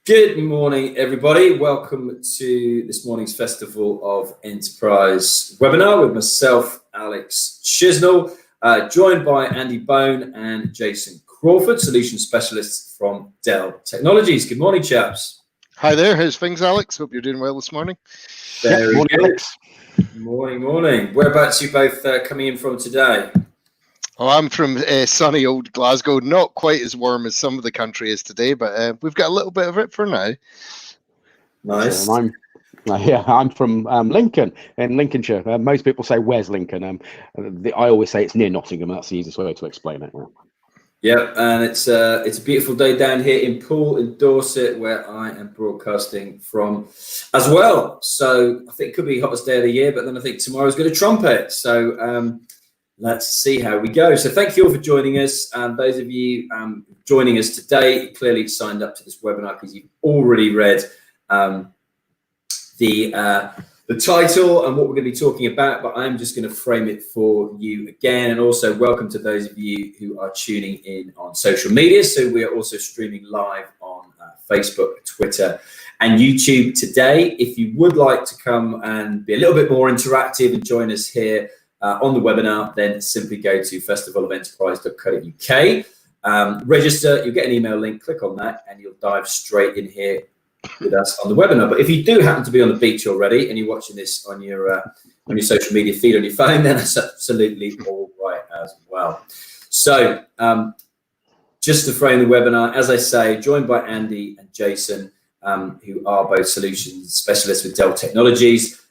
Good morning, everybody. Welcome to this morning's Festival of Enterprise webinar with myself, Alex Chisnell, joined by Andy Bone and Jason Crawford, solution specialists from Dell Technologies. Good morning, chaps. Hi there. How's things, Alex? Hope you're doing well this morning. Very morning, good. Alex. Morning. Whereabouts are you both coming in from today? Oh, I'm from sunny old Glasgow. Not quite as warm as some of the country is today, but we've got a little bit of it for now. Nice. I'm from Lincoln, in Lincolnshire. Most people say, "Where's Lincoln?" I always say it's near Nottingham. That's the easiest way to explain it. Yeah, and it's a beautiful day down here in Poole, in Dorset, where I am broadcasting from as well. So I think it could be the hottest day of the year, but then I think tomorrow's going to trumpet. So let's see how we go. So thank you all for joining us. Those of you joining us today clearly signed up to this webinar because you've already read the title and what we're going to be talking about, but I'm just going to frame it for you again. And also welcome to those of you who are tuning in on social media. So we are also streaming live on Facebook, Twitter, and YouTube today. If you would like to come and be a little bit more interactive and join us here on the webinar, then simply go to festivalofenterprise.co.uk. Register, you'll get an email link, click on that, and you'll dive straight in here with us on the webinar. But if you do happen to be on the beach already and you're watching this on your social media feed on your phone, then that's absolutely all right as well. So just to frame the webinar, as I say, joined by Andy and Jason, who are both solutions specialists with Dell Technologies.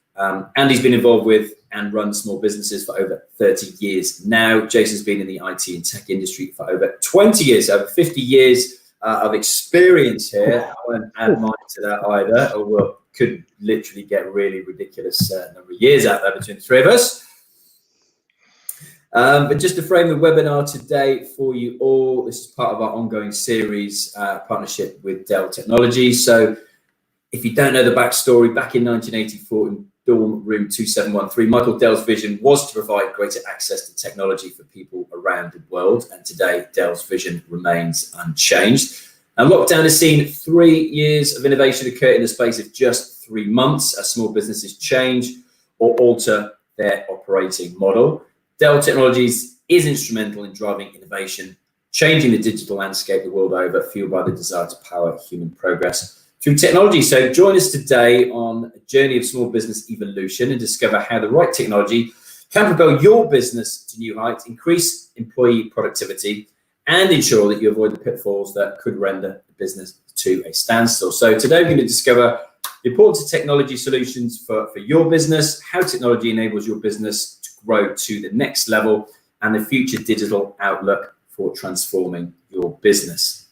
Andy's been involved with and run small businesses for over 30 years now. Jason's been in the IT and tech industry for over 20 years, over 50 years of experience here. I won't add mine to that either, or we could literally get a really ridiculous number of years out there between the three of us. But just to frame the webinar today for you all, this is part of our ongoing series partnership with Dell Technologies. So if you don't know the backstory, back in 1984 in Dorm Room 2713, Michael Dell's vision was to provide greater access to technology for people around the world. And today, Dell's vision remains unchanged. And lockdown has seen 3 years of innovation occur in the space of just 3 months as small businesses change or alter their operating model. Dell Technologies is instrumental in driving innovation, changing the digital landscape the world over, fueled by the desire to power human progress through technology. So join us today on a journey of small business evolution and discover how the right technology can propel your business to new heights, increase employee productivity, and ensure that you avoid the pitfalls that could render the business to a standstill. So today we're going to discover the importance of technology solutions for your business, how technology enables your business to grow to the next level, and the future digital outlook for transforming your business.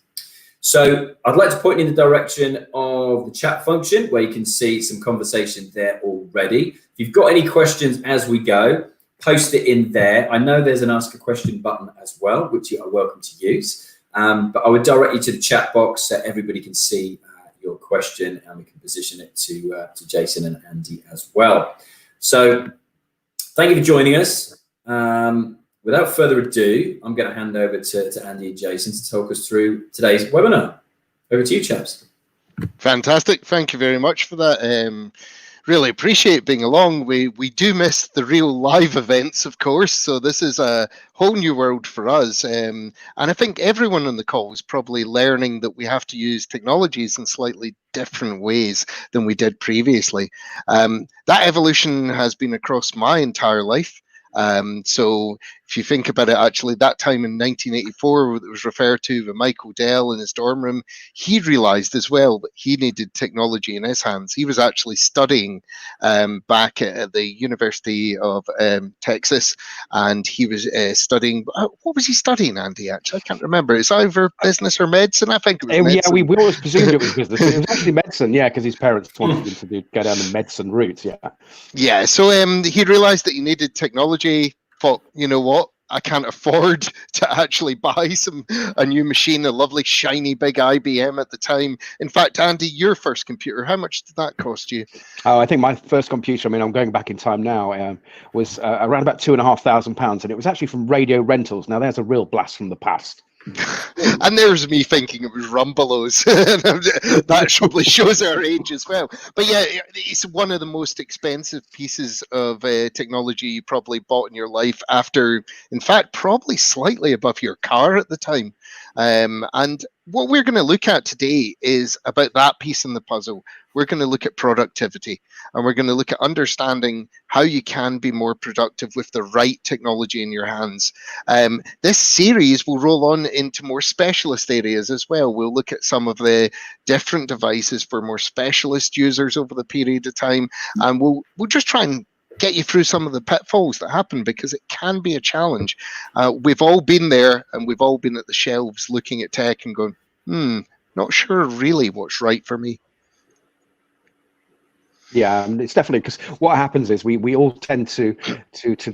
So I'd like to point you in the direction of the chat function where you can see some conversation there already. If you've got any questions as we go, post it in there. I know there's an ask a question button as well, which you are welcome to use. But I would direct you to the chat box so everybody can see your question and we can position it to Jason and Andy as well. So thank you for joining us. Without further ado, I'm going to hand over to Andy and Jason to talk us through today's webinar. Over to you, chaps. Fantastic. Thank you very much for that. Really appreciate being along. We do miss the real live events, of course, so this is a whole new world for us. And I think everyone on the call is probably learning that we have to use technologies in slightly different ways than we did previously. That evolution has been across my entire life. So if you think about it, actually, that time in 1984, it was referred to by Michael Dell in his dorm room, he realized as well that he needed technology in his hands. He was actually studying back at the University of Texas, and he was studying, what was he studying, Andy, actually? I can't remember. It's either business or medicine, I think it was medicine. Yeah, we always presumed it was business. It was actually medicine, yeah, because his parents wanted him to go down the medicine route, yeah. Yeah, so he realized that he needed technology. Thought, you know what, I can't afford to actually buy a new machine, a lovely shiny big IBM at the time. In fact, Andy, your first computer, how much did that cost you? Oh, I think my first computer, I mean, I'm going back in time now, was around about £2,500, and it was actually from Radio Rentals. Now there's a real blast from the past. And there's me thinking it was Rumbelows. That probably shows our age as well. But yeah, it's one of the most expensive pieces of technology you probably bought in your life, after, in fact, probably slightly above your car at the time. And what we're going to look at today is about that piece in the puzzle. We're going to look at productivity, and we're going to look at understanding how you can be more productive with the right technology in your hands. This series will roll on into more specialist areas as well. We'll look at some of the different devices for more specialist users over the period of time, and we'll just try and get you through some of the pitfalls that happen, because it can be a challenge. We've all been there, and we've all been at the shelves looking at tech and going, not sure really what's right for me. Yeah, it's definitely, because what happens is we all tend to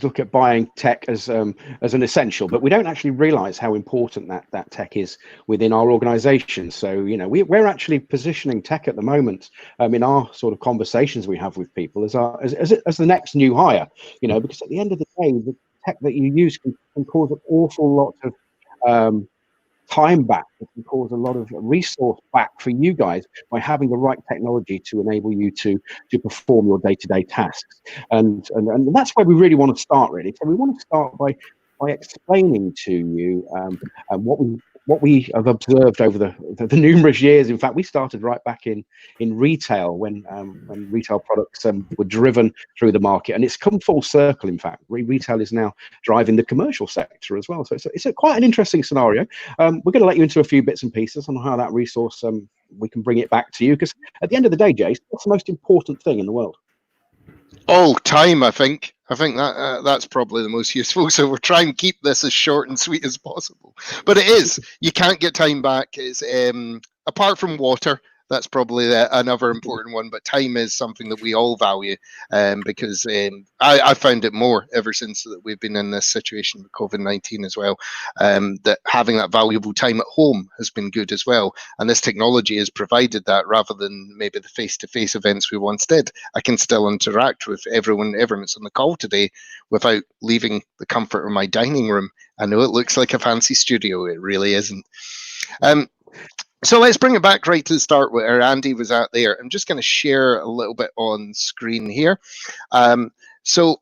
look at buying tech as an essential, but we don't actually realize how important that tech is within our organization. So, we're actually positioning tech at the moment in our sort of conversations we have with people as the next new hire, because at the end of the day, the tech that you use can cause an awful lot of time back. It can cause a lot of resource back for you guys by having the right technology to enable you to perform your day-to-day tasks. And that's where we really want to start, really. So we want to start by explaining to you what we have observed over the numerous years. In fact, we started right back in retail when retail products were driven through the market, and it's come full circle. In fact, retail is now driving the commercial sector as well. So it's quite an interesting scenario. We're going to let you into a few bits and pieces on how that resource we can bring it back to you, because at the end of the day, Jace, what's the most important thing in the world? Oh, time, I think that's probably the most useful. So we're trying to keep this as short and sweet as possible. But it is, you can't get time back. It's apart from water. That's probably another important one, but time is something that we all value, because I found it more ever since that we've been in this situation with COVID-19 as well, that having that valuable time at home has been good as well. And this technology has provided that, rather than maybe the face-to-face events we once did. I can still interact with everyone that's on the call today without leaving the comfort of my dining room. I know it looks like a fancy studio. It really isn't. So let's bring it back right to the start where Andy was at there. I'm just going to share a little bit on screen here. So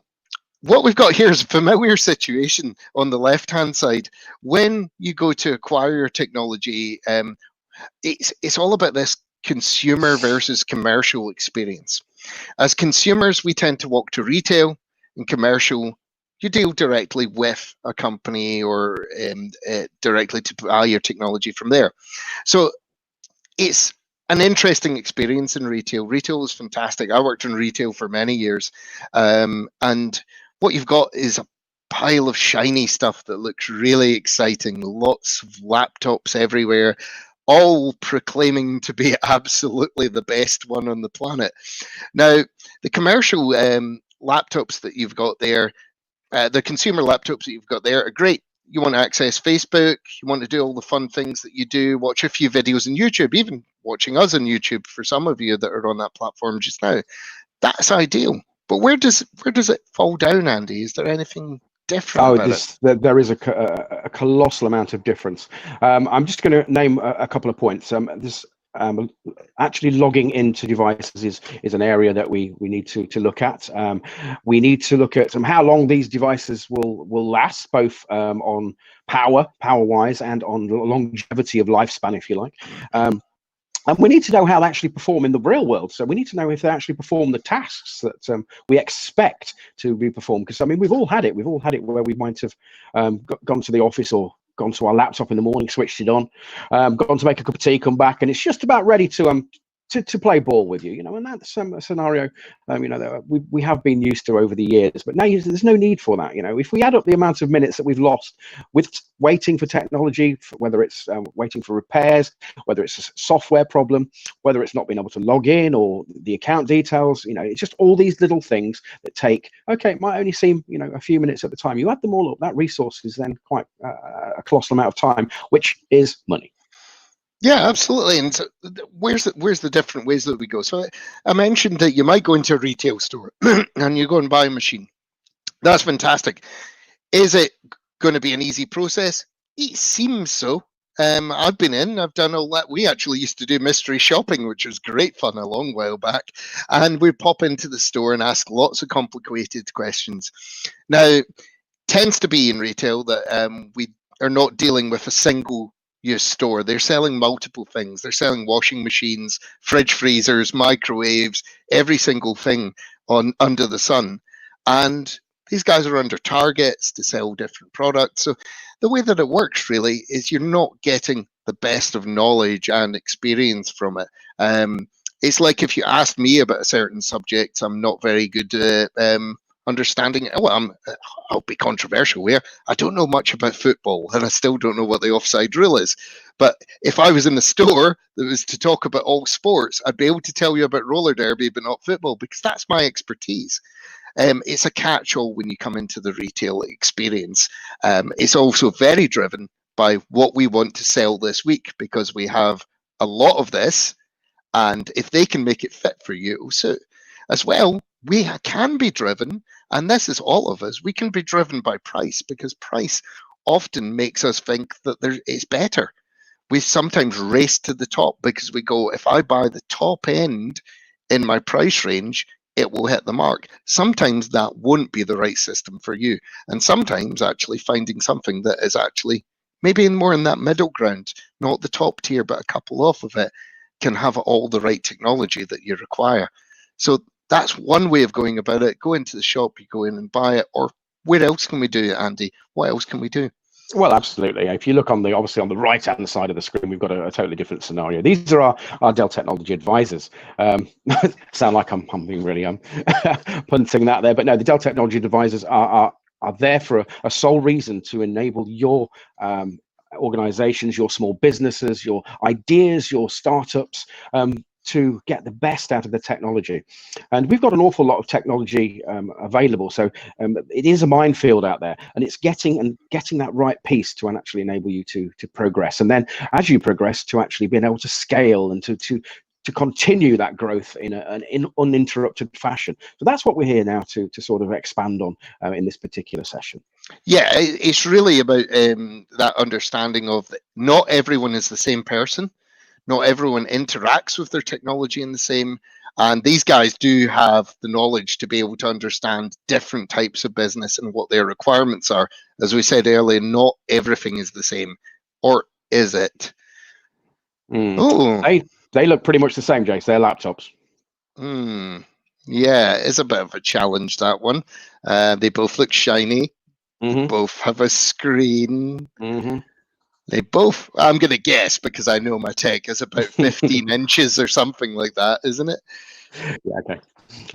what we've got here is a familiar situation on the left-hand side. When you go to acquire your technology, it's all about this consumer versus commercial experience. As consumers, we tend to walk to retail, and commercial, you deal directly with a company or directly to buy your technology from there. So it's an interesting experience in retail. Retail is fantastic. I worked in retail for many years. And what you've got is a pile of shiny stuff that looks really exciting. Lots of laptops everywhere, all proclaiming to be absolutely the best one on the planet. Now, the commercial laptops that you've got there, the consumer laptops that you've got there are great. You want to access Facebook, you want to do all the fun things that you do, watch a few videos on YouTube, even watching us on YouTube for some of you that are on that platform just now. That's ideal. But where does it fall down, Andy? Is there anything different about it? There is a colossal amount of difference. I'm just going to name a couple of points. Actually logging into devices is an area that we need to look at. We need to look at how long these devices will last, both on power wise and on longevity of lifespan, if you like. And we need to know how they actually perform in the real world. So we need to know if they actually perform the tasks that we expect to be performed. Because we've all had it. We've all had it where we might have gone to the office or gone to our laptop in the morning, switched it on, gone to make a cup of tea, come back, and it's just about ready to play ball with you, and that's a scenario, that we have been used to over the years. But now there's no need for that. If we add up the amount of minutes that we've lost with waiting for technology, whether it's waiting for repairs, whether it's a software problem, whether it's not being able to log in or the account details, it's just all these little things that take, it might only seem, a few minutes at the time. You add them all up, that resource is then quite a colossal amount of time, which is money. Yeah, absolutely. And so where's the different ways that we go? So I mentioned that you might go into a retail store and you go and buy a machine. That's fantastic. Is it going to be an easy process? It seems so. I've been in, I've done all that. We actually used to do mystery shopping, which was great fun a long while back. And we'd pop into the store and ask lots of complicated questions. Now, tends to be in retail that we are not dealing with a single use store. They're selling multiple things. They're selling washing machines, fridge freezers, microwaves, every single thing on under the sun. And these guys are under targets to sell different products. So the way that it works really is you're not getting the best of knowledge and experience from it. It's like if you asked me about a certain subject, I'm not very good at understanding it. Well, I'll be controversial here. I don't know much about football, and I still don't know what the offside rule is. But if I was in the store that was to talk about all sports, I'd be able to tell you about roller derby, but not football, because that's my expertise. It's a catch-all when you come into the retail experience. It's also very driven by what we want to sell this week, because we have a lot of this, and if they can make it fit for you, so as well, we can be driven, and this is all of us, we can be driven by price, because price often makes us think that it's better. We sometimes race to the top because we go, if I buy the top end in my price range, it will hit the mark. Sometimes that won't be the right system for you. And sometimes actually finding something that is actually maybe more in that middle ground, not the top tier, but a couple off of it, can have all the right technology that you require. So that's one way of going about it. Go into the shop, you go in and buy it. Or where else can we do it, Andy? What else can we do? Well, absolutely. If you look on the, obviously on the right-hand side of the screen, we've got a totally different scenario. These are our Dell Technology advisors. Sound like I'm being really punting that there, but no, the Dell Technology advisors are there for a sole reason to enable your organizations, your small businesses, your ideas, your startups, to get the best out of the technology. And we've got an awful lot of technology available, so it is a minefield out there, and it's getting that right piece to actually enable you to progress, and then as you progress, to actually being able to scale and to continue that growth in an uninterrupted fashion. So that's what we're here now to sort of expand on in this particular session. Yeah, it's really about that understanding of not everyone is the same person. Not everyone interacts with their technology in the same, and these guys do have the knowledge to be able to understand different types of business and what their requirements are. As we said earlier, not everything is the same, or is it? Oh, they look pretty much the same, Jace. They're laptops. Yeah, it's a bit of a challenge, that one. They both look shiny. They both have a screen. They both, I'm going to guess because I know my tech, is about 15 inches or something like that, isn't it? Yeah,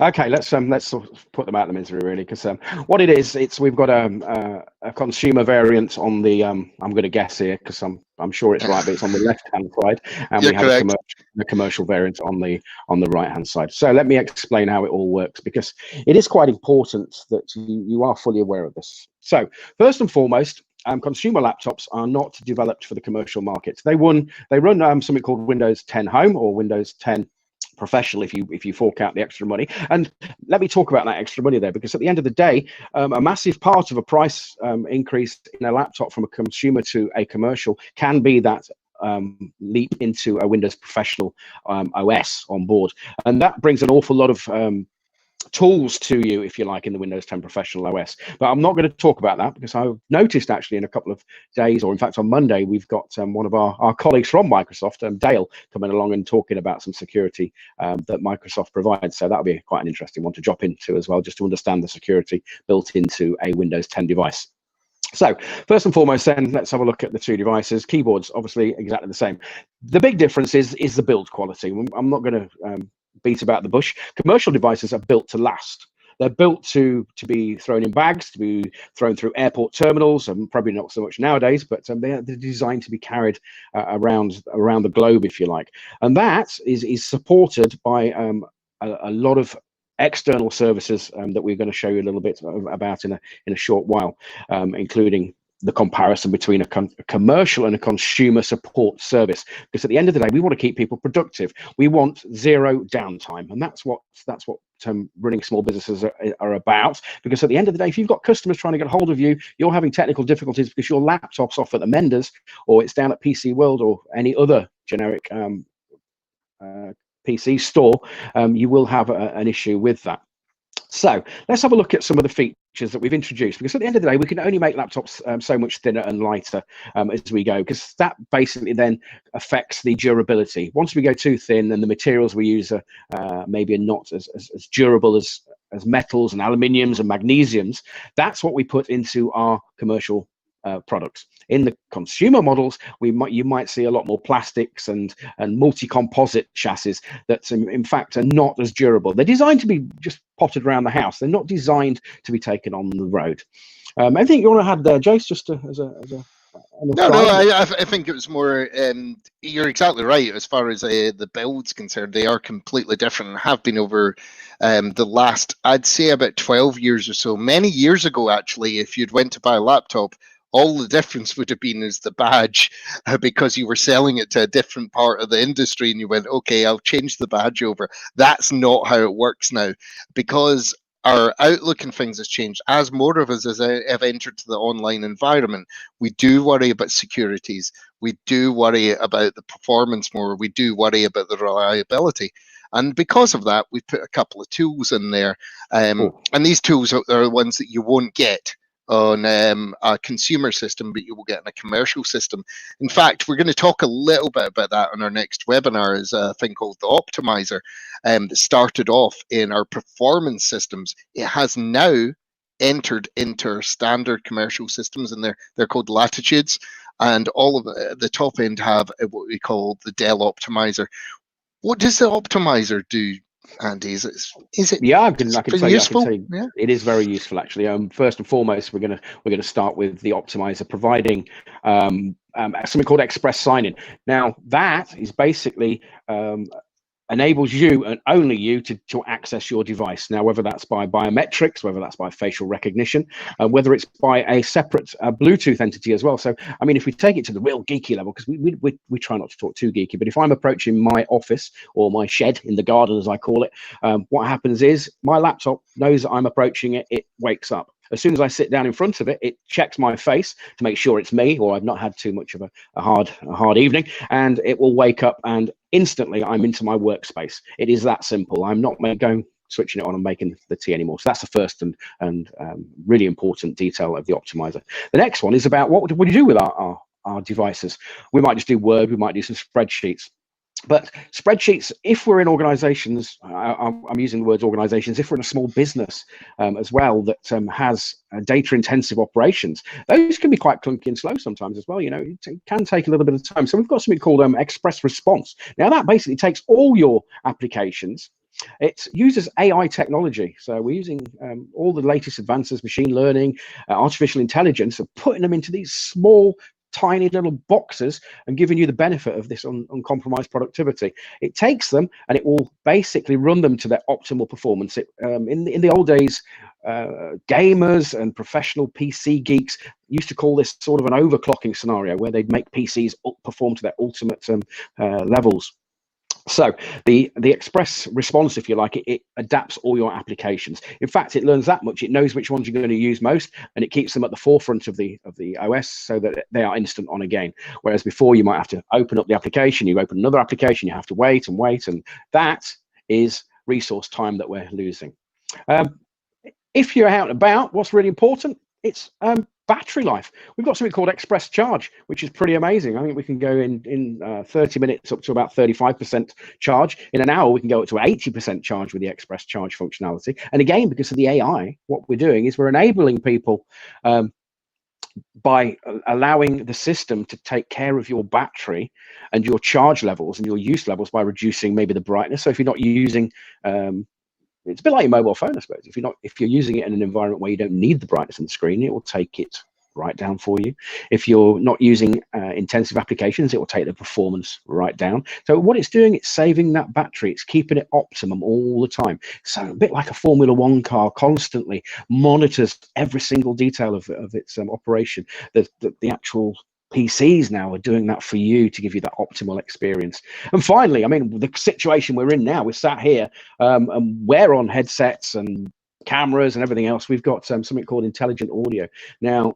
okay, let's sort of put them out of the misery, really, because what it is, we've got a consumer variant on the I'm going to guess here because I'm sure it's right, but it's on the left hand side, and You're we have correct. a commercial variant on the right hand side. So let me explain how it all works, because it is quite important that you are fully aware of this. So first and foremost, consumer laptops are not developed for the commercial market. They run something called Windows 10 Home or Windows 10 Professional if you fork out the extra money. And let me talk about that extra money there, because at the end of the day, a massive part of a price increase in a laptop from a consumer to a commercial can be that leap into a Windows Professional OS on board, and that brings an awful lot of tools to you, if you like, in the Windows 10 Professional OS. But I'm not going to talk about that, because I've noticed actually in a couple of days, or in fact on Monday, we've got one of our colleagues from Microsoft, Dale, coming along and talking about some security that Microsoft provides. So that'll be quite an interesting one to drop into as well, just to understand the security built into a Windows 10 device. So first and foremost, then, let's have a look at the two devices. Keyboards, obviously exactly the same. The big difference is the build quality. I'm not going to beat about the bush. Commercial devices are built to last. They're built to be thrown in bags, to be thrown through airport terminals, and probably not so much nowadays, but they're designed to be carried around the globe, if you like. And that is supported by a lot of external services that we're going to show you a little bit about in a short while, including the comparison between a commercial and a consumer support service, because at the end of the day, we want to keep people productive. We want zero downtime, and that's what running small businesses are about. Because at the end of the day, if you've got customers trying to get hold of you, you're having technical difficulties because your laptop's off at the Menders, or it's down at PC World or any other generic PC store, you will have an issue with that. So let's have a look at some of the features that we've introduced, because at the end of the day, we can only make laptops so much thinner and lighter as we go, because that basically then affects the durability. Once we go too thin, then the materials we use are maybe not as durable as metals and aluminiums and magnesiums. That's what we put into our commercial products. In the consumer models, you might see a lot more plastics and multi-composite chassis that in fact are not as durable. They're designed to be just potted around the house. They're not designed to be taken on the road. Anything you want to add there, Jace, just as a No, I think it was more, you're exactly right. As far as the build's concerned, they are completely different and have been over the last, I'd say about 12 years or so. Many years ago, actually, if you'd went to buy a laptop, all the difference would have been is the badge, because you were selling it to a different part of the industry and you went, okay, I'll change the badge over. That's not how it works now, because our outlook and things has changed. As more of us have entered the online environment, we do worry about securities. We do worry about the performance more. We do worry about the reliability. And because of that, we've put a couple of tools in there. And these tools are the ones that you won't get on a consumer system, but you will get in a commercial system. In fact, we're going to talk a little bit about that on our next webinar. Is a thing called the optimizer that started off in our performance systems. It has now entered into our standard commercial systems, and they're called latitudes, and all of the top end have what we call the Dell optimizer. What does the optimizer do, Andy? Is it? Yeah, I can tell useful? you, yeah. It is very useful, actually. First and foremost, we're gonna start with the optimizer providing something called express sign-in. Now, that is basically enables you and only you to access your device. Now, whether that's by biometrics, whether that's by facial recognition, whether it's by a separate Bluetooth entity as well. So, I mean, if we take it to the real geeky level, because we try not to talk too geeky, but if I'm approaching my office or my shed in the garden, as I call it, what happens is my laptop knows that I'm approaching it, it wakes up. As soon as I sit down in front of it, it checks my face to make sure it's me, or I've not had too much of a hard evening, and it will wake up, and instantly I'm into my workspace. It is that simple. I'm not going switching it on and making the tea anymore. So that's the first and really important detail of the optimizer. The next one is about what do we do with our devices. We might just do Word, we might do some spreadsheets. But spreadsheets, if we're in organizations, I'm using the words organizations, if we're in a small business as well that has data intensive operations, those can be quite clunky and slow sometimes as well. You know, it can take a little bit of time. So we've got something called express response. Now that basically takes all your applications. It uses AI technology. So we're using all the latest advances, machine learning, artificial intelligence, and putting them into these small, tiny little boxes and giving you the benefit of this uncompromised productivity. It takes them and it will basically run them to their optimal performance. In the old days, gamers and professional PC geeks used to call this sort of an overclocking scenario, where they'd make PCs perform to their ultimate levels. So the express response, if you like, it adapts all your applications. In fact, it learns that much. It knows which ones you're going to use most, and it keeps them at the forefront of the OS so that they are instant on again. Whereas before, you might have to open up the application, you open another application, you have to wait, and that is resource time that we're losing. If you're out and about, what's really important, it's battery life. We've got something called express charge, which is pretty amazing. I think we can go in 30 minutes up to about 35% charge. In an hour, we can go up to 80% charge with the express charge functionality. And again, because of the AI, what we're doing is we're enabling people by allowing the system to take care of your battery and your charge levels and your use levels by reducing maybe the brightness. So if you're not using it's a bit like your mobile phone, I suppose. If you're using it in an environment where you don't need the brightness on the screen, it will take it right down for you. If you're not using intensive applications, it will take the performance right down. So what it's doing, it's saving that battery. It's keeping it optimum all the time. So a bit like a Formula One car, constantly monitors every single detail of its operation. The actual PCs now are doing that for you to give you that optimal experience. And finally, I mean, the situation we're in now, we're sat here and we're on headsets and cameras and everything else. We've got something called intelligent audio. Now,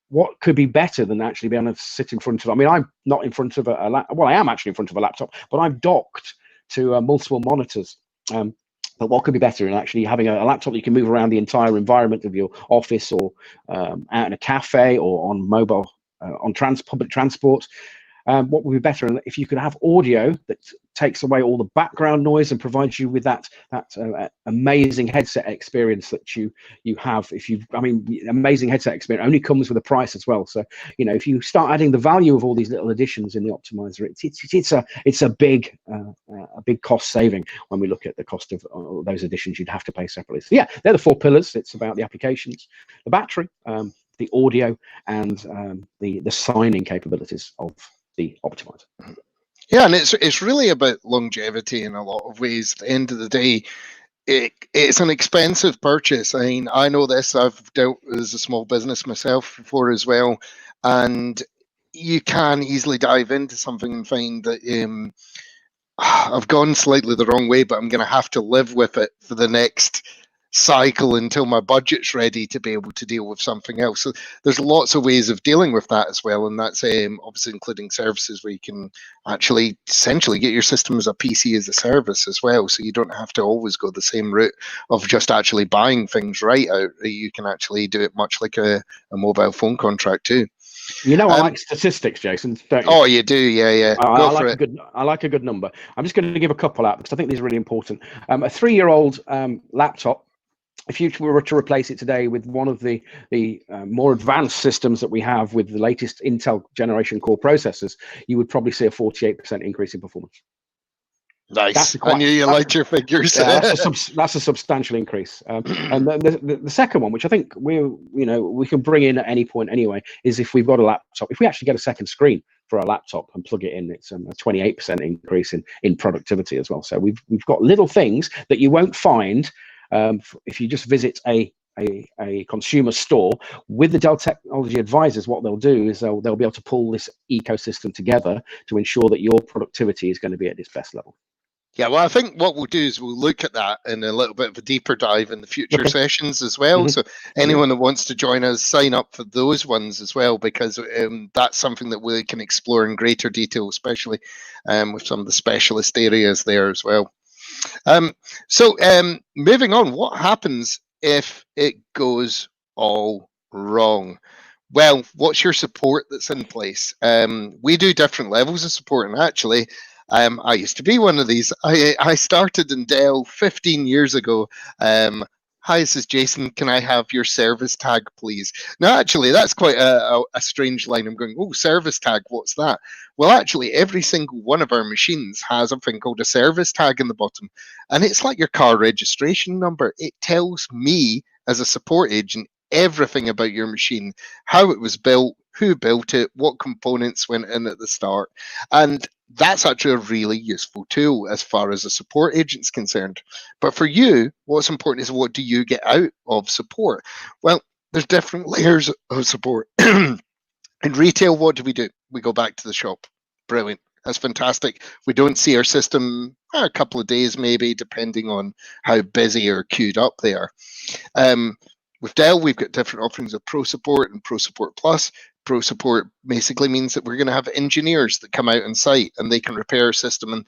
what could be better than actually being able to sit in front of, I mean, I'm not in front of well, I am actually in front of a laptop, but I've docked to multiple monitors. But what could be better than actually having a laptop that you can move around the entire environment of your office, or out in a cafe, or on mobile, on public transport? What would be better if you could have audio that takes away all the background noise and provides you with that amazing headset experience that you have. I mean, amazing headset experience only comes with a price as well. So, you know, if you start adding the value of all these little additions in the optimizer, it's a big cost saving when we look at the cost of those additions you'd have to pay separately. So yeah, they're the 4 pillars. It's about the applications, the battery, the audio, and the signing capabilities of the optimizer. Yeah, and it's really about longevity in a lot of ways. At the end of the day, it's an expensive purchase. I mean, I know this. I've dealt as a small business myself before as well, and you can easily dive into something and find that I've gone slightly the wrong way, but I'm going to have to live with it for the next cycle until my budget's ready to be able to deal with something else. So there's lots of ways of dealing with that as well, and that's obviously including services where you can actually essentially get your system as a PC as a service as well, so you don't have to always go the same route of just actually buying things right out. You can actually do it much like a mobile phone contract too. You know, I like statistics, Jason, don't you? Oh, you do, yeah. I like a good number. I'm just going to give a couple out because I think these are really important. A 3-year-old laptop, if you were to replace it today with one of the more advanced systems that we have with the latest Intel generation core processors, you would probably see a 48% increase in performance. Nice. I knew you liked your figures. Yeah, that's a substantial increase. And the second one, which I think we can bring in at any point anyway, is if we've got a laptop. If we actually get a second screen for our laptop and plug it in, it's a 28% increase in productivity as well. So we've got little things that you won't find if you just visit a consumer store. With the Dell Technology advisors, what they'll do is they'll be able to pull this ecosystem together to ensure that your productivity is going to be at its best level. Yeah, well, I think what we'll do is we'll look at that in a little bit of a deeper dive in the future sessions as well. Mm-hmm. So anyone that wants to join us, sign up for those ones as well, because that's something that we can explore in greater detail, especially with some of the specialist areas there as well. So moving on, what happens if it goes all wrong? Well, what's your support that's in place? We do different levels of support, and actually, I used to be one of these. I started in Dell 15 years ago. Hi, this is Jason. Can I have your service tag, please? Now, actually, that's quite a strange line. I'm going, oh, service tag, what's that? Well, actually, every single one of our machines has a thing called a service tag in the bottom. And it's like your car registration number. It tells me, as a support agent, everything about your machine, how it was built, who built it, what components went in at the start. And that's actually a really useful tool as far as a support agent's concerned. But for you, what's important is, what do you get out of support? Well, there's different layers of support. In retail, what do? We go back to the shop. Brilliant. That's fantastic. We don't see our system a couple of days, maybe, depending on how busy or queued up they are. With Dell, we've got different offerings of Pro Support and Pro Support Plus. Pro Support basically means that we're going to have engineers that come out on site and they can repair a system. And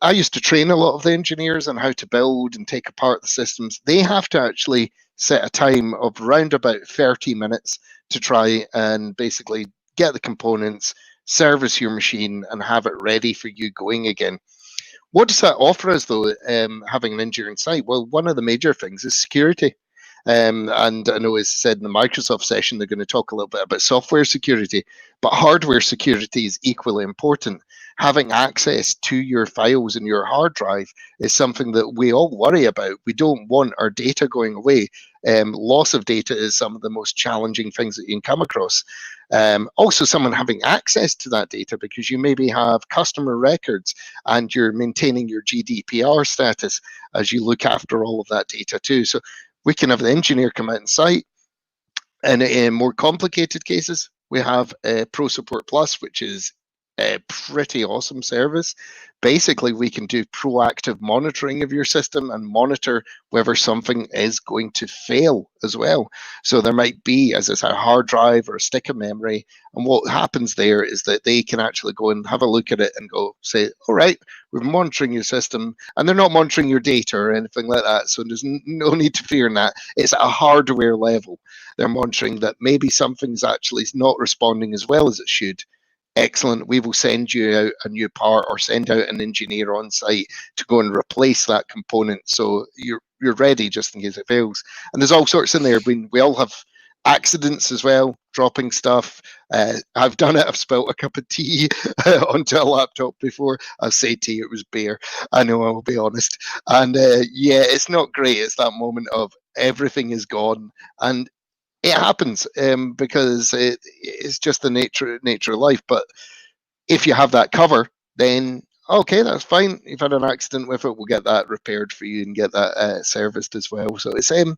I used to train a lot of the engineers on how to build and take apart the systems. They have to actually set a time of around about 30 minutes to try and basically get the components, service your machine, and have it ready for you going again. What does that offer us, though, having an engineer on site? Well, one of the major things is security. And I know, as I said in the Microsoft session, they're going to talk a little bit about software security, but hardware security is equally important. having access to your files in your hard drive is something that we all worry about. We don't want our data going away. Loss of data is some of the most challenging things that you can come across. Also, someone having access to that data, because you maybe have customer records and you're maintaining your GDPR status as you look after all of that data too. So we can have the engineer come out on site. And in more complicated cases, we have Pro Support Plus, which is a pretty awesome service. Basically, we can do proactive monitoring of your system and monitor whether something is going to fail as well. So there might be, as I say, a hard drive or a stick of memory. And what happens there is that they can actually go and have a look at it and go, say, all right, we're monitoring your system. And they're not monitoring your data or anything like that. So there's no need to fear in that. It's at a hardware level. They're monitoring that maybe something's actually not responding as well as it should. Excellent. We will send you out a new part or send out an engineer on site to go and replace that component, so you're ready just in case it fails. And there's all sorts in there. We all have accidents as well, dropping stuff. I've done it. I've spilt a cup of tea onto a laptop before. I'll say tea, it was beer. I know, I will be honest. And yeah, it's not great. It's that moment of everything is gone, and it happens because it's just the nature of life. But if you have that cover, then okay, that's fine. You've had an accident with it, we'll get that repaired for you and get that serviced as well. So it's it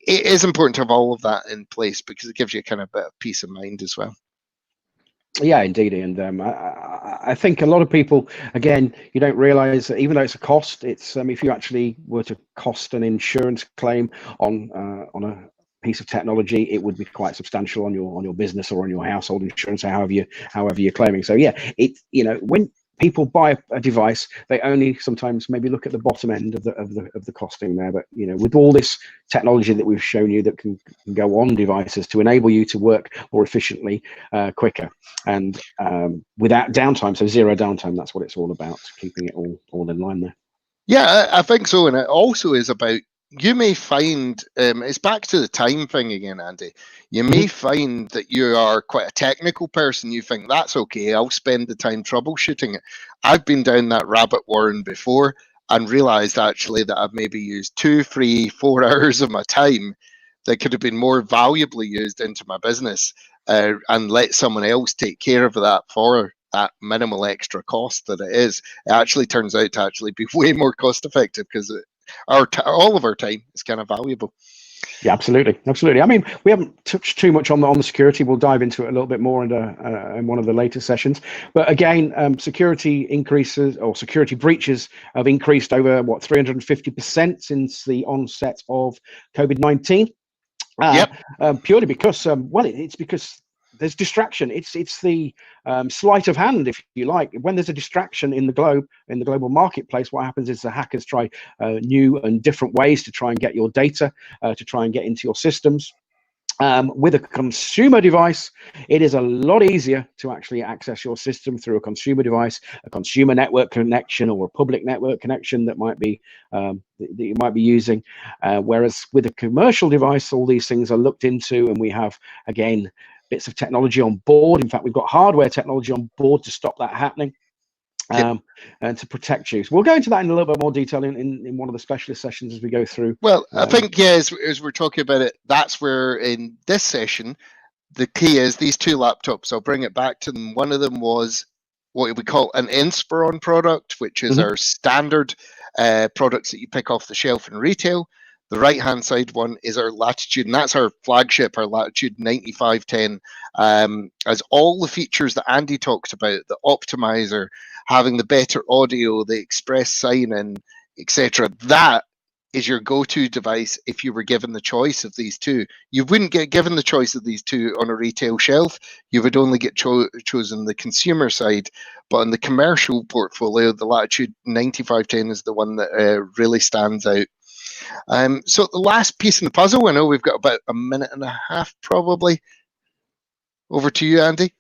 is important to have all of that in place, because it gives you kind of a bit of peace of mind as well. Yeah, indeed. And I think a lot of people, again, you don't realize that even though it's a cost, it's if you actually were to cost an insurance claim on a piece of technology, it would be quite substantial on your business or on your household insurance, however you're claiming. So yeah, when people buy a device, they only sometimes maybe look at the bottom end of the costing there. But with all this technology that we've shown you that can go on devices to enable you to work more efficiently, quicker, and without downtime, so zero downtime, that's what it's all about, keeping it all in line there. Yeah, I think so. And it also is about, you may find, it's back to the time thing again, Andy. You may find that you are quite a technical person. You think, that's okay, I'll spend the time troubleshooting it. I've been down that rabbit warren before and realized actually that I've maybe used 2, 3, 4 hours of my time that could have been more valuably used into my business, and let someone else take care of that for that minimal extra cost that it is. It actually turns out to actually be way more cost effective, because all of our time is kind of valuable. Yeah, absolutely. I mean, we haven't touched too much on the security. We'll dive into it a little bit more in one of the later sessions. But again, security increases, or security breaches have increased over 350% since the onset of COVID-19. Purely because it's because there's distraction. It's the sleight of hand, if you like. When there's a distraction in the global marketplace, what happens is the hackers try new and different ways to try and get your data, to try and get into your systems. With a consumer device, it is a lot easier to actually access your system through a consumer device, a consumer network connection, or a public network connection that you might be using. Whereas with a commercial device, all these things are looked into, and we have, again, bits of technology on board. In fact, we've got hardware technology on board to stop that happening. And to protect you. So we'll go into that in a little bit more detail in one of the specialist sessions as we go through. Well, I think, yeah, as we're talking about it, that's where in this session, the key is these 2 laptops. I'll bring it back to them. One of them was what we call an Inspiron product, which is our standard products that you pick off the shelf in retail. The right-hand side one is our Latitude, and that's our flagship, our Latitude 9510. As all the features that Andy talked about, the optimizer, having the better audio, the express sign-in, etc. That is your go-to device if you were given the choice of these 2. You wouldn't get given the choice of these 2 on a retail shelf. You would only get chosen the consumer side. But on the commercial portfolio, the Latitude 9510 is the one that really stands out. So the last piece in the puzzle, I know we've got about a minute and a half probably. Over to you, Andy.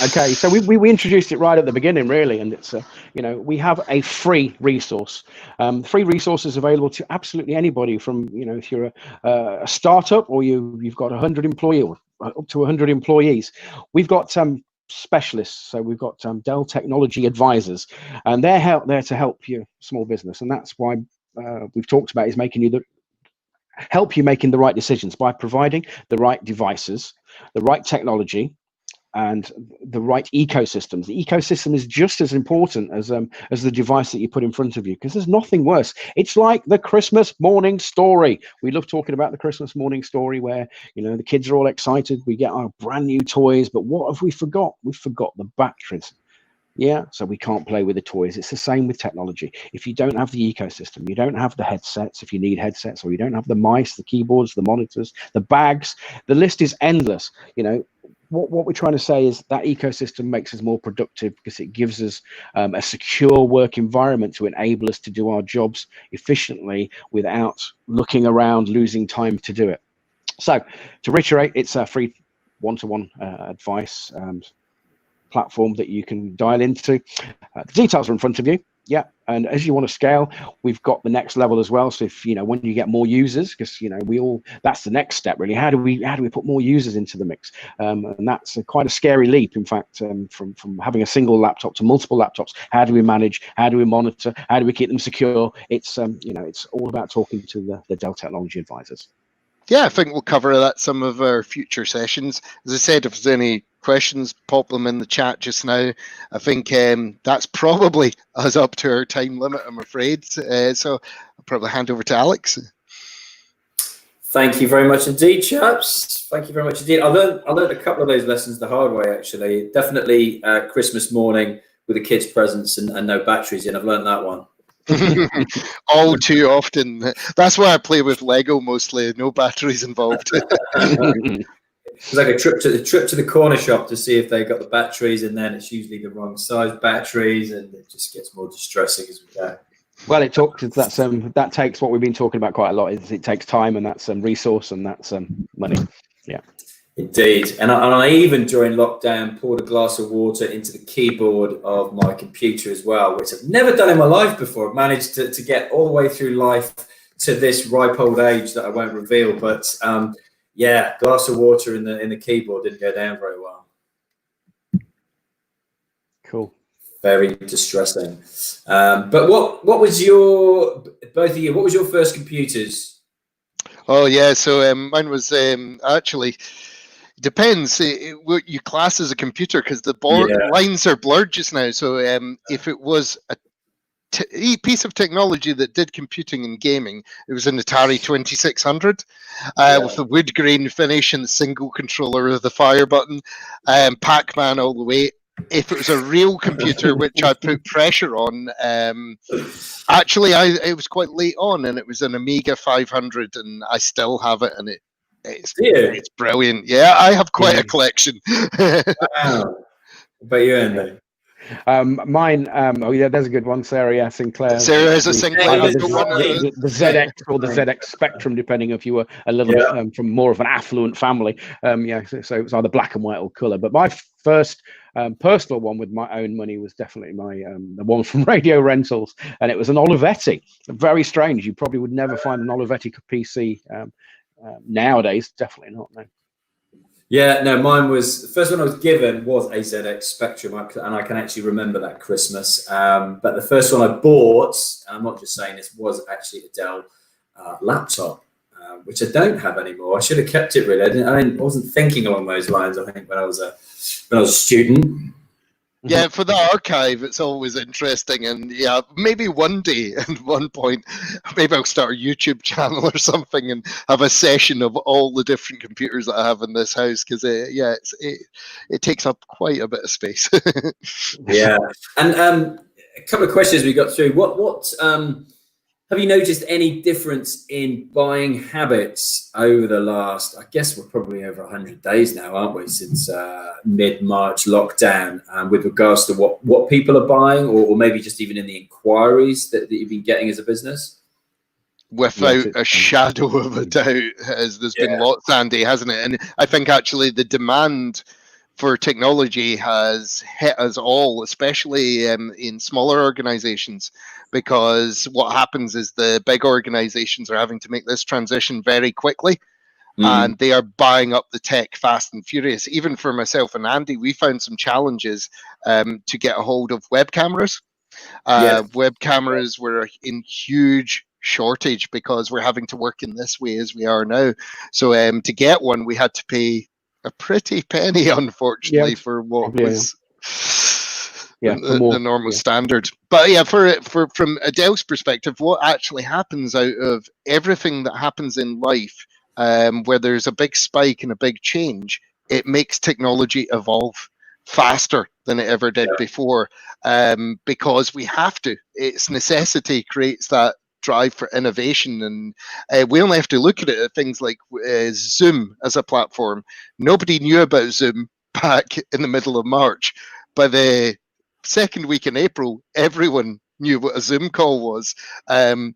Okay, so we introduced it right at the beginning, really, and it's we have a free resource. Free resources available to absolutely anybody, from if you're a startup or you've got 100 employees or up to 100 employees. We've got specialists. So we've got Dell Technology advisors, and they're there to help your small business. And that's why we've talked about is help you making the right decisions by providing the right devices, the right technology, and the right ecosystems. The ecosystem is just as important as the device that you put in front of you, because there's nothing worse. It's like the Christmas morning story. We love talking about the Christmas morning story where, the kids are all excited. We get our brand new toys, but what have we forgot? We forgot the batteries. Yeah, so we can't play with the toys. It's the same with technology. If you don't have the ecosystem, you don't have the headsets, if you need headsets, or you don't have the mice, the keyboards, the monitors, the bags, the list is endless. What we're trying to say is that ecosystem makes us more productive because it gives us a secure work environment to enable us to do our jobs efficiently without looking around, losing time to do it. So to reiterate, it's a free one-to-one advice platform that you can dial into. The details are in front of you. Yeah, and as you want to scale, we've got the next level as well. So if when you get more users, because that's the next step really. How do we put more users into the mix? And that's quite a scary leap. In fact, from having a single laptop to multiple laptops. How do we manage? How do we monitor? How do we keep them secure? It's it's all about talking to the Dell Technology advisors. Yeah, I think we'll cover that some of our future sessions. As I said, if there's any questions, pop them in the chat just now. I think that's probably us up to our time limit, I'm afraid. So I'll probably hand over to Alex. Thank you very much indeed, chaps. Thank you very much indeed. I learned a couple of those lessons the hard way, actually. Definitely Christmas morning with the kids' presents and no batteries in. I've learned that one. All too often. That's why I play with Lego mostly. No batteries involved. It's like a trip to the corner shop to see if they got the batteries, and then it's usually the wrong size batteries, and it just gets more distressing as we go. Well, that takes what we've been talking about quite a lot. It takes time, and that's resource, and that's money. Yeah. Indeed. And I even during lockdown poured a glass of water into the keyboard of my computer as well, which I've never done in my life before. I've managed to get all the way through life to this ripe old age that I won't reveal. But yeah, glass of water in the keyboard didn't go down very well. Cool. Very distressing. But what was both of you, what was your first computers? Oh yeah, so mine was actually depends what you class as a computer, because the lines are blurred just now. So if it was a piece of technology that did computing and gaming, it was an Atari 2600 with the wood grain finish and the single controller with the fire button, Pac-Man all the way. If it was a real computer which I put pressure on, actually it was quite late on, and it was an Amiga 500, and I still have it, and it's brilliant. Yeah, I have quite a collection. Wow. But you're in there. Mine, oh yeah, there's a good one. Sarah Sinclair. Sarah has a Sinclair. The ZX or the ZX Spectrum, depending if you were a little bit from more of an affluent family. So it was either black and white or color. But my first personal one with my own money was definitely the one from Radio Rentals, and it was an Olivetti. Very strange. You probably would never find an Olivetti PC nowadays. Definitely not. No. Yeah, no, mine was the first one I was given was a ZX Spectrum, and I can actually remember that Christmas. But the first one I bought, I'm not just saying this, was actually a Dell laptop, which I don't have anymore. I should have kept it really. I wasn't thinking along those lines. I think when I was a student. Yeah, for the archive, it's always interesting, and yeah, maybe one day, at one point, maybe I'll start a YouTube channel or something and have a session of all the different computers that I have in this house, because it takes up quite a bit of space. Yeah, and a couple of questions we got through. What have you noticed any difference in buying habits over the last, I guess we're probably over 100 days now, aren't we, since mid-March lockdown, with regards to what people are buying, or maybe just even in the inquiries that you've been getting as a business? Without a shadow of a doubt, as there's been lots, Andy, hasn't it? And I think actually the demand for technology has hit us all, especially in smaller organizations, because what happens is the big organizations are having to make this transition very quickly. and they are buying up the tech fast and furious. Even for myself and Andy, we found some challenges to get a hold of web cameras. Web cameras were in huge shortage because we're having to work in this way as we are now. So to get one, we had to pay a pretty penny, unfortunately, for what was the normal standard. But yeah, for from a Dell's perspective, what actually happens out of everything that happens in life, where there's a big spike and a big change, it makes technology evolve faster than it ever did before, because we have to. Its necessity creates that drive for innovation, and we only have to look at it at things like Zoom as a platform. Nobody knew about Zoom back in the middle of March. By the second week in April, everyone knew what a Zoom call was. And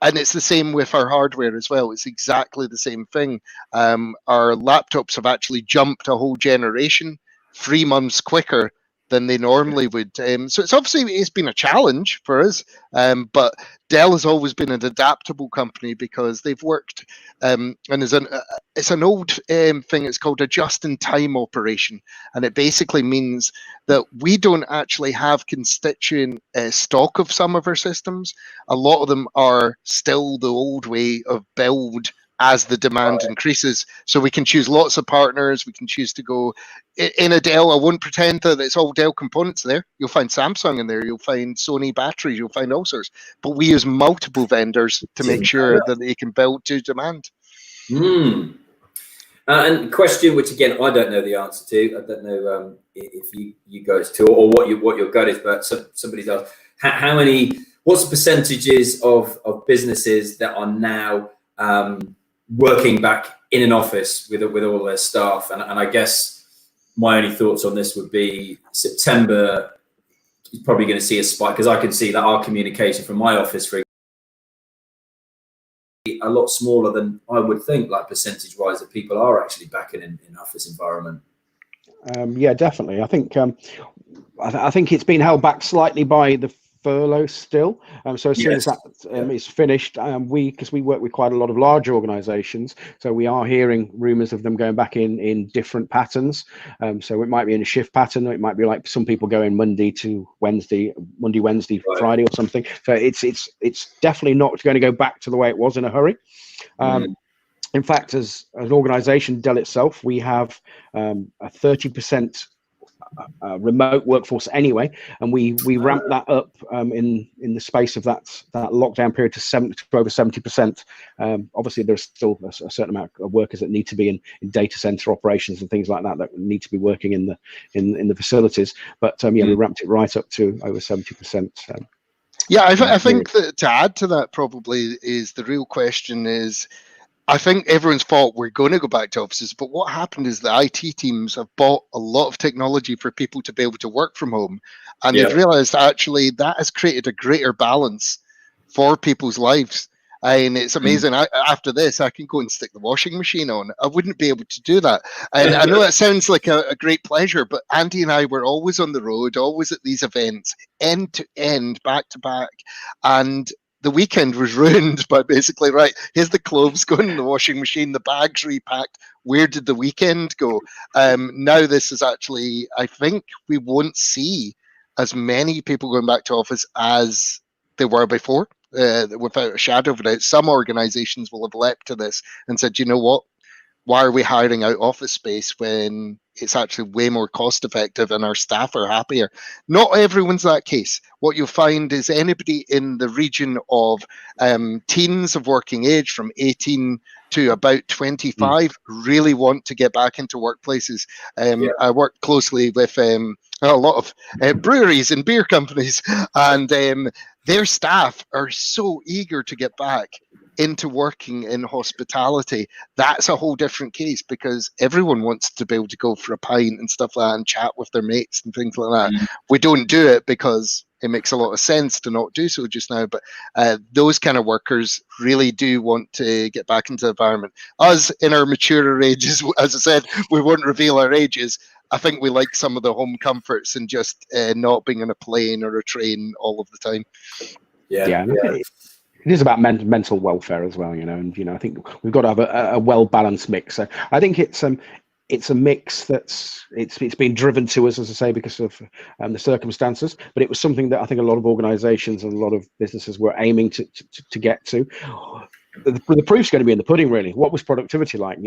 it's the same with our hardware as well. It's exactly the same thing. Our laptops have actually jumped a whole generation 3 months quicker than they normally would. So it's been a challenge for us, but Dell has always been an adaptable company because they've worked, and it's an old thing. It's called a just-in-time operation, and it basically means that we don't actually have constituent stock of some of our systems. A lot of them are still the old way of build as the demand increases. So we can choose lots of partners. We can choose to go in a Dell. I won't pretend that it's all Dell components there. You'll find Samsung in there. You'll find Sony batteries. You'll find all sorts. But we use multiple vendors to make sure that they can build to demand. And question, which again I don't know the answer to. I don't know if you guys do, or what your gut is. But somebody's asked how many. What's the percentages of businesses that are now working back in an office with all their staff? And I guess my only thoughts on this would be September is probably going to see a spike, because I can see that our communication from my office, for a lot smaller than I would think, like percentage wise, that people are actually back in an office environment. Yeah, definitely. I think it's been held back slightly by the furlough still. So as soon as that is finished, because we work with quite a lot of larger organizations, so we are hearing rumors of them going back in different patterns. So it might be in a shift pattern, or it might be like some people going Monday to Wednesday, Friday or something. So it's definitely not going to go back to the way it was in a hurry. In fact, as an organization, Dell itself, we have a 30% remote workforce anyway, and we ramped that up in the space of that lockdown period to over 70%. Obviously, there's still a certain amount of workers that need to be in data center operations and things like that need to be working in the facilities. But we ramped it right up to over 70%. I think that to add to that probably is the real question is, I think everyone's thought we're going to go back to offices, but what happened is the IT teams have bought a lot of technology for people to be able to work from home. And they've realized actually that has created a greater balance for people's lives. And it's amazing. After this, I can go and stick the washing machine on. I wouldn't be able to do that. And I know that sounds like a great pleasure, but Andy and I were always on the road, always at these events, end to end, back to back. And the weekend was ruined by basically, right, here's the clothes going in the washing machine, the bags repacked. Where did the weekend go? Now this is actually, I think we won't see as many people going back to office as they were before, without a shadow of a doubt. Some organizations will have leapt to this and said, you know what? Why are we hiring out office space when it's actually way more cost effective and our staff are happier? Not everyone's that case. What you'll find is anybody in the region of teens of working age from 18 to about 25 really want to get back into workplaces. I work closely with a lot of breweries and beer companies, and their staff are so eager to get back into working in hospitality. That's a whole different case, because everyone wants to be able to go for a pint and stuff like that and chat with their mates and things like that. We don't do it because it makes a lot of sense to not do so just now, but those kind of workers really do want to get back into the environment. Us in our maturer ages, as I said, we won't reveal our ages. I think we like some of the home comforts and just not being on a plane or a train all of the time. it is about mental welfare as well, and I think we've got to have a well balanced mix. So I think it's a mix it's been driven to us, as I say, because of the circumstances. But it was something that I think a lot of organisations and a lot of businesses were aiming to get to. The proof's going to be in the pudding, really. What was productivity like?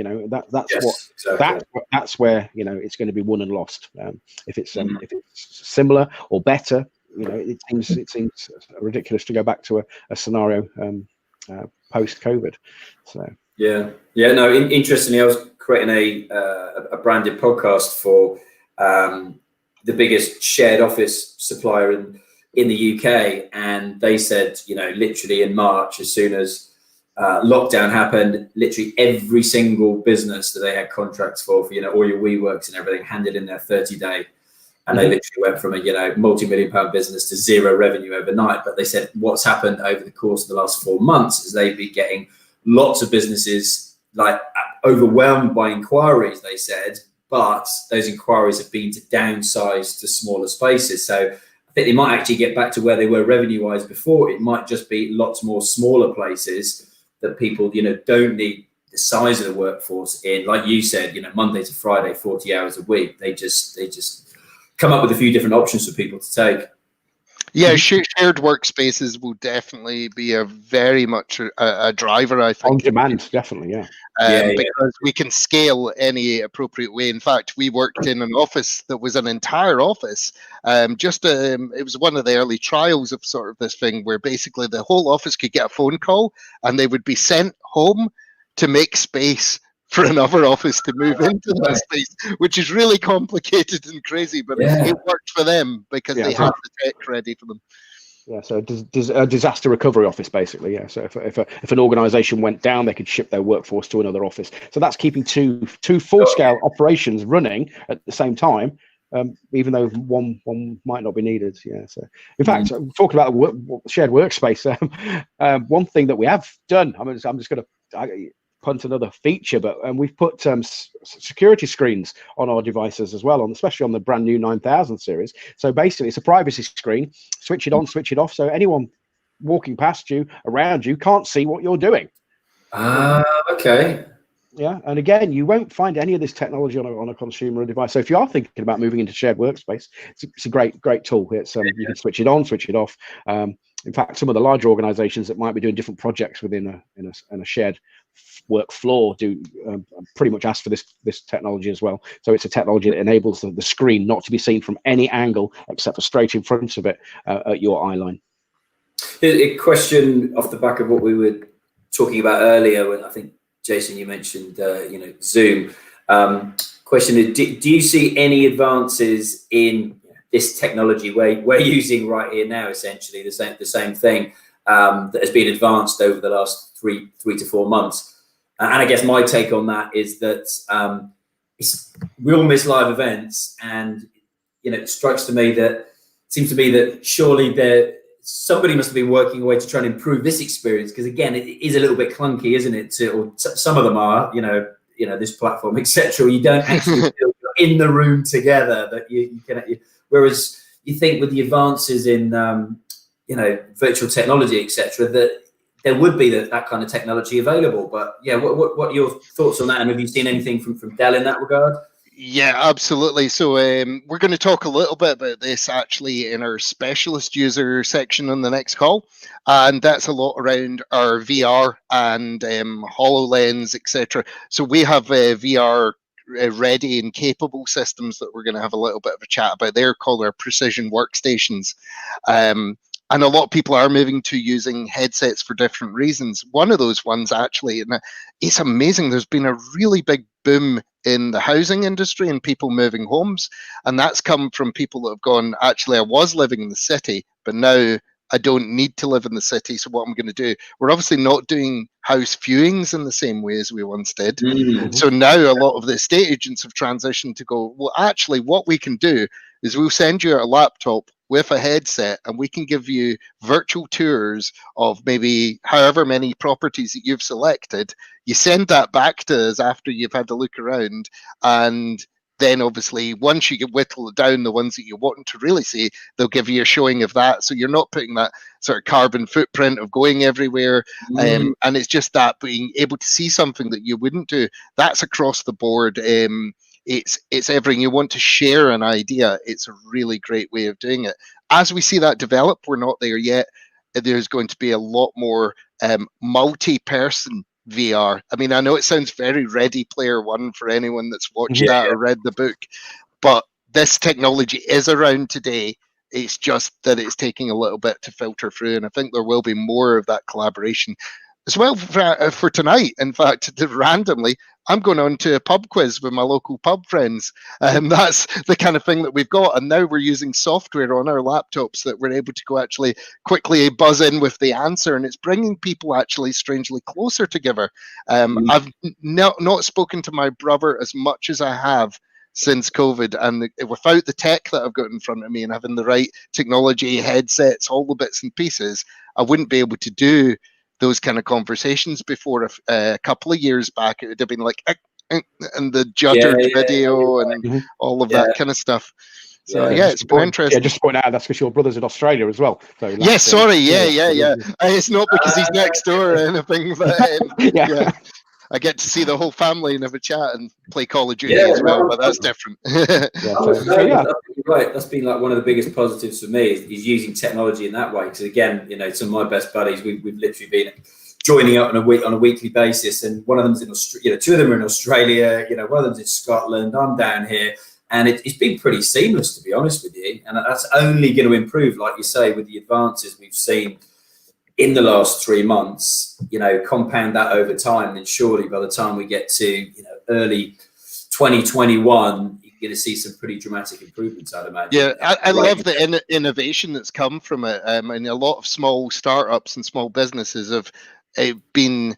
That's where it's going to be won and lost. If it's similar or better, it seems ridiculous to go back to a scenario post COVID. So no. Interestingly, I was creating a branded podcast for the biggest shared office supplier in the UK, and they said, literally in March, as soon as lockdown happened, literally every single business that they had contracts for all your WeWorks and everything handed in their 30-day. And they literally went from a multi-million-pound business to zero revenue overnight. But they said what's happened over the course of the last 4 months is they've been getting lots of businesses like overwhelmed by inquiries, they said, but those inquiries have been to downsize to smaller spaces. So I think they might actually get back to where they were revenue-wise before. It might just be lots more smaller places that people, don't need the size of the workforce in. Like you said, Monday to Friday, 40 hours a week. They just come up with a few different options for people to take. Yeah, shared workspaces will definitely be a very much a driver, I think. On demand, definitely, yeah. Because we can scale any appropriate way. In fact, we worked in an office that was an entire office. It was one of the early trials of sort of this thing where basically the whole office could get a phone call and they would be sent home to make space for another office to move into that space, which is really complicated and crazy, but it worked for them because they had the tech ready for them. Yeah, so a disaster recovery office, basically. Yeah, so if an organisation went down, they could ship their workforce to another office. So that's keeping two full-scale operations running at the same time, even though one might not be needed. Yeah. So in fact, talking about shared workspace, one thing that we have done. I'm just going to punt another feature, but we've put security screens on our devices as well, especially on the brand new 9000 series. So basically it's a privacy screen, switch it on, switch it off, so anyone walking past you, around you, can't see what you're doing. Okay. Yeah, and again, you won't find any of this technology on a consumer device. So if you are thinking about moving into shared workspace, it's a great tool. It's you can switch it on, switch it off. In fact, some of the larger organizations that might be doing different projects within a shared work floor do pretty much ask for this technology as well. So it's a technology that enables the screen not to be seen from any angle except for straight in front of it at your eye line. A question off the back of what we were talking about earlier, when I think Jason, you mentioned Zoom. Question is, do you see any advances in this technology we're using right here now, essentially the same thing that has been advanced over the last three to 4 months? And I guess my take on that is that we all miss live events, and it seems to me that surely somebody must have been working away to try and improve this experience, because again, it is a little bit clunky, isn't it? Or some of them are, this platform, etc. You don't actually feel you're in the room together, that you can. Whereas you think with the advances in virtual technology, etc., that there would be that kind of technology available. But yeah, what are your thoughts on that? And have you seen anything from Dell in that regard? Yeah, absolutely. So we're going to talk a little bit about this actually in our specialist user section on the next call. And that's a lot around our VR and HoloLens, etc. So we have VR ready and capable systems that we're going to have a little bit of a chat about. They're called our precision workstations. And a lot of people are moving to using headsets for different reasons. One of those ones actually, and it's amazing, there's been a really big boom in the housing industry and people moving homes. And that's come from people that have gone, actually, I was living in the city, but now I don't need to live in the city. So what I'm going to do, we're obviously not doing house viewings in the same way as we once did. Mm-hmm. So now a lot of the estate agents have transitioned to go, well, actually, what we can do is we'll send you a laptop with a headset and we can give you virtual tours of maybe however many properties that you've selected. You send that back to us after you've had a look around, and then obviously once you get whittle it down, the ones that you want to really see, they'll give you a showing of that. So you're not putting that sort of carbon footprint of going everywhere. And it's just that being able to see something that you wouldn't do. That's across the board. It's everything. You want to share an idea, it's a really great way of doing it. As we see that develop, we're not there yet. There's going to be a lot more multi-person VR. I mean, I know it sounds very Ready Player One for anyone that's watched that or read the book, but this technology is around today. It's just that it's taking a little bit to filter through, and I think there will be more of that collaboration as well for tonight. In fact, randomly, I'm going on to a pub quiz with my local pub friends, and that's the kind of thing that we've got. And now we're using software on our laptops that we're able to go actually quickly buzz in with the answer, and it's bringing people actually strangely closer together. I've not spoken to my brother as much as I have since COVID, and without the tech that I've got in front of me and having the right technology, headsets, all the bits and pieces, I wouldn't be able to do those kind of conversations before. A couple of years back, it would have been like and the juddered video and all of that kind of stuff. So it's been interesting. Yeah, just to point out, that's because your brother's in Australia as well. So sorry, it's not because he's next door or anything, but I get to see the whole family and have a chat and play Call of Duty as well, but that's different. Right, that's been like one of the biggest positives for me is using technology in that way. Because again, some of my best buddies, we've literally been joining up on a weekly basis, and one of them's in Australia, two of them are in Australia, one of them's in Scotland, I'm down here, and it's been pretty seamless, to be honest with you. And that's only going to improve, like you say, with the advances we've seen in the last 3 months. Compound that over time, then surely by the time we get to early 2021, you're going to see some pretty dramatic improvements, I'd imagine. Yeah, I love the innovation that's come from it. And a lot of small startups and small businesses have been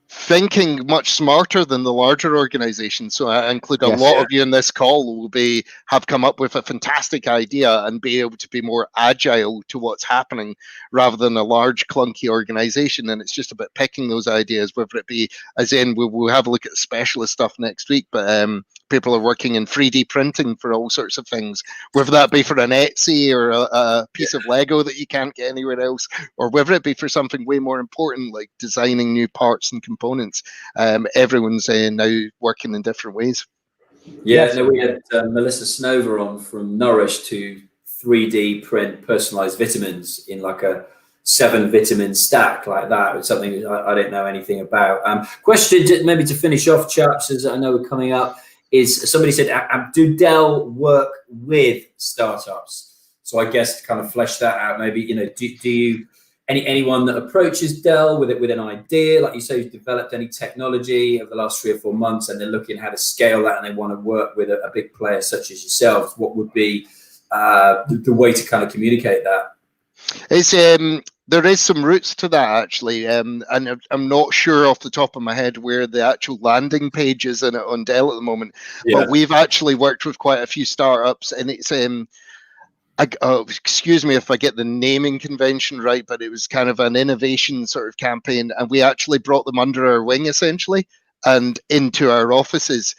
thinking much smarter than the larger organizations. So I include a lot of you in this call will have come up with a fantastic idea and be able to be more agile to what's happening rather than a large clunky organization. And it's just about picking those ideas, whether it be, as in we'll have a look at specialist stuff next week, but people are working in 3D printing for all sorts of things, whether that be for an Etsy or a piece of Lego that you can't get anywhere else, or whether it be for something way more important like designing new parts and components. Everyone's now working in different ways. We had Melissa Snover on from Nourish to 3D print personalized vitamins in like a 7 vitamin stack like that. It's something I don't know anything about. Question maybe to finish off, chaps, as I know we're coming up, is somebody said, do Dell work with startups? So I guess to kind of flesh that out, maybe, do you, anyone that approaches Dell with an idea, like you say, who's developed any technology over the last 3 or 4 months, and they're looking how to scale that, and they want to work with a big player such as yourselves, what would be the way to kind of communicate that? It's there is some roots to that actually, and I'm not sure off the top of my head where the actual landing page is in it on Dell at the moment. But we've actually worked with quite a few startups, and it's excuse me if I get the naming convention right, but it was kind of an innovation sort of campaign, and we actually brought them under our wing essentially and into our offices.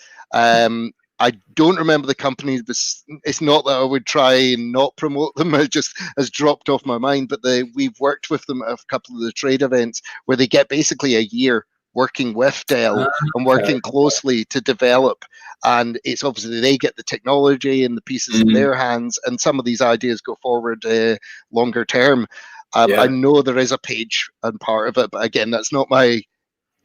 I don't remember the company. It's not that I would try and not promote them. It just has dropped off my mind. But we've worked with them at a couple of the trade events where they get basically a year working with Dell and working closely to develop. And it's obviously they get the technology and the pieces in their hands, and some of these ideas go forward longer term. I know there is a page and part of it, but again, that's not my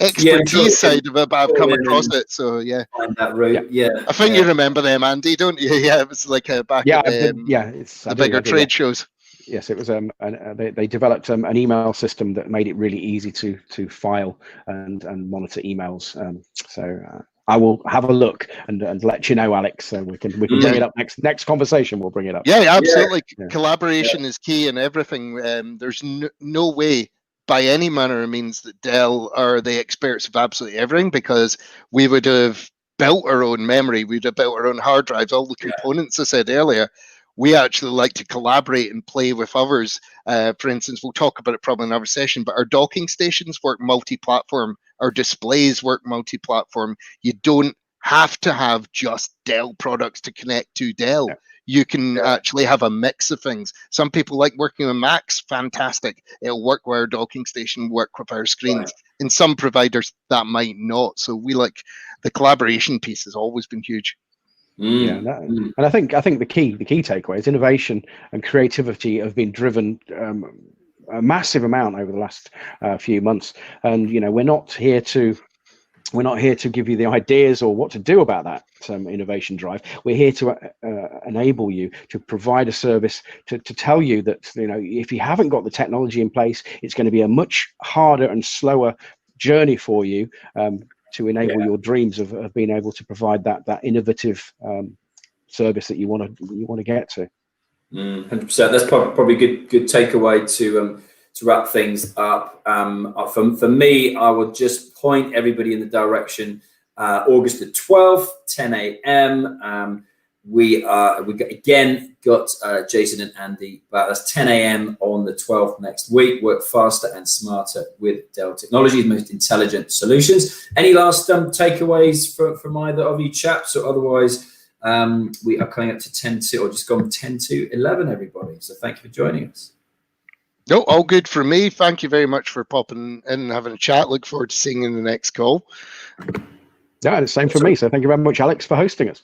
expertise side of it, but I've come across it, so find that route. I think you remember them, Andy, don't you? It was like back at it's the bigger trade shows. Yes, it was. They developed an email system that made it really easy to file and monitor emails. I will have a look and let you know, Alex. So we can bring it up next conversation. We'll bring it up. Yeah, absolutely. Collaboration is key in everything. There's no way by any manner of means that Dell are the experts of absolutely everything, because we would have built our own memory, we'd have built our own hard drives, all the components I said earlier. We actually like to collaborate and play with others. For instance, we'll talk about it probably in another session, but our docking stations work multi-platform, our displays work multi-platform. You don't have to have just Dell products to connect to Dell. Yeah. You can actually have a mix of things. Some people like working with Macs, fantastic. It'll work with our docking station, work with our screens. Right. In some providers, that might not. So we like the collaboration piece has always been huge. Yeah, and I think the key takeaway is innovation and creativity have been driven a massive amount over the last few months. And we're not here to give you the ideas or what to do about that innovation drive. We're here to enable you to provide a service to tell you that if you haven't got the technology in place, it's going to be a much harder and slower journey for you to enable your dreams of being able to provide that innovative service that you want to get to. 100%. That's probably a good takeaway to wrap things up. For me, I will just point everybody in the direction. August the 12th, 10 a.m. We got Jason and Andy, but that's 10 a.m. on the 12th next week. Work faster and smarter with Dell Technologies, most intelligent solutions. Any last takeaways from either of you chaps, or otherwise we are coming up to 10 to, or just gone 10 to 11, everybody. So thank you for joining us. No, all good for me. Thank you very much for popping in and having a chat. Look forward to seeing you in the next call. Yeah, and the same for me. So thank you very much, Alex, for hosting us.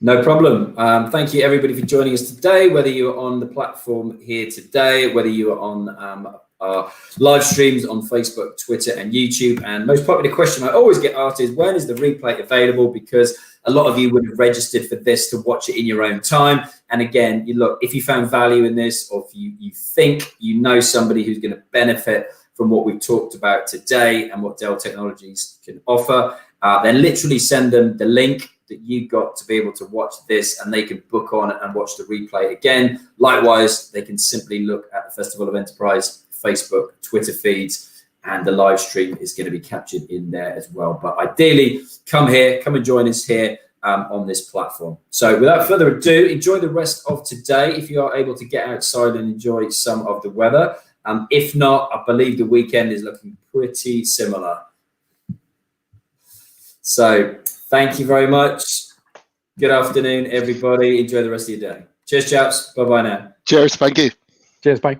No problem. Thank you, everybody, for joining us today, whether you're on the platform here today, whether you are on our live streams on Facebook, Twitter, and YouTube. And most popular question I always get asked is, when is the replay available? Because a lot of you would have registered for this to watch it in your own time. And again, if you found value in this, or if you think you know somebody who's going to benefit from what we've talked about today and what Dell Technologies can offer, then literally send them the link that you got to be able to watch this, and they can book on and watch the replay again. Likewise, they can simply look at the Festival of Enterprise Facebook, Twitter feeds, and the live stream is going to be captured in there as well. But ideally, come and join us here on this platform. So without further ado, enjoy the rest of today if you are able to get outside and enjoy some of the weather. If not, I believe the weekend is looking pretty similar. So thank you very much. Good afternoon, everybody. Enjoy the rest of your day. Cheers, chaps. Bye-bye now. Cheers. Thank you. Cheers. Bye.